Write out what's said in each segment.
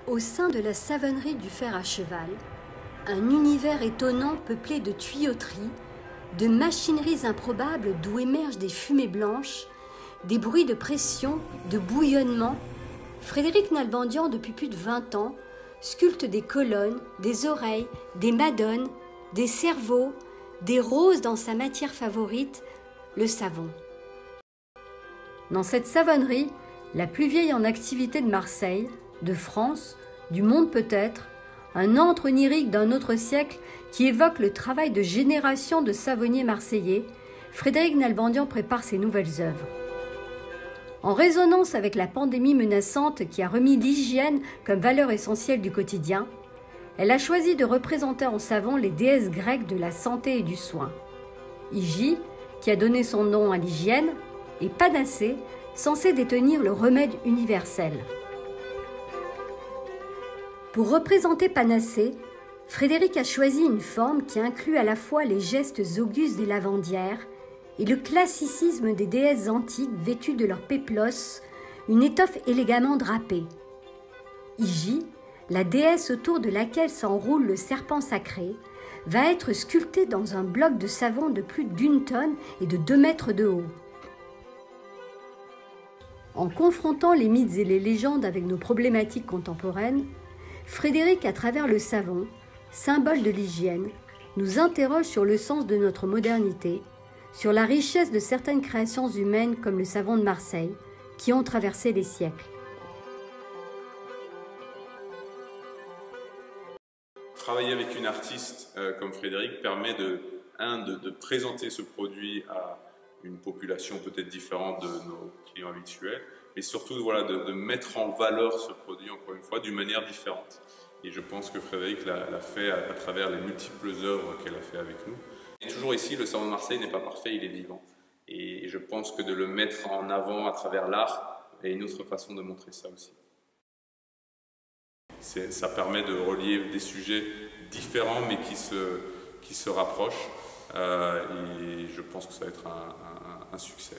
Au sein de la savonnerie du fer à cheval, un univers étonnant peuplé de tuyauteries, de machineries improbables d'où émergent des fumées blanches, des bruits de pression, de bouillonnement, Frédéric Nalbandian, depuis plus de 20 ans, sculpte des colonnes, des oreilles, des madones, des cerveaux, des roses dans sa matière favorite, le savon. Dans cette savonnerie, la plus vieille en activité de Marseille, de France, du monde peut-être, un antre onirique d'un autre siècle qui évoque le travail de générations de savonniers marseillais, Frédéric Nalbandian prépare ses nouvelles œuvres. En résonance avec la pandémie menaçante qui a remis l'hygiène comme valeur essentielle du quotidien, elle a choisi de représenter en savon les déesses grecques de la santé et du soin. Hygie, qui a donné son nom à l'hygiène, et Panacée, censée détenir le remède universel. Pour représenter Panacée, Frédéric a choisi une forme qui inclut à la fois les gestes augustes des lavandières et le classicisme des déesses antiques vêtues de leur péplos, une étoffe élégamment drapée. Hygie, la déesse autour de laquelle s'enroule le serpent sacré, va être sculptée dans un bloc de savon de plus d'1 tonne et de 2 mètres de haut. En confrontant les mythes et les légendes avec nos problématiques contemporaines, Frédéric, à travers le savon, symbole de l'hygiène, nous interroge sur le sens de notre modernité, sur la richesse de certaines créations humaines comme le savon de Marseille, qui ont traversé les siècles. Travailler avec une artiste comme Frédéric permet de présenter ce produit à une population peut-être différente de nos clients habituels, mais surtout de mettre en valeur ce produit, encore une fois, d'une manière différente. Et je pense que Frédéric l'a fait à travers les multiples œuvres qu'elle a fait avec nous. Et toujours ici, le savon de Marseille n'est pas parfait, il est vivant. Et je pense que de le mettre en avant à travers l'art est une autre façon de montrer ça aussi. Ça permet de relier des sujets différents mais qui se rapprochent. Et je pense que ça va être un succès.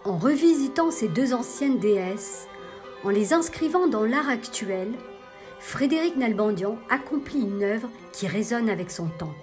En revisitant ces 2 anciennes déesses, en les inscrivant dans l'art actuel, Frédéric Nalbandian accomplit une œuvre qui résonne avec son temps.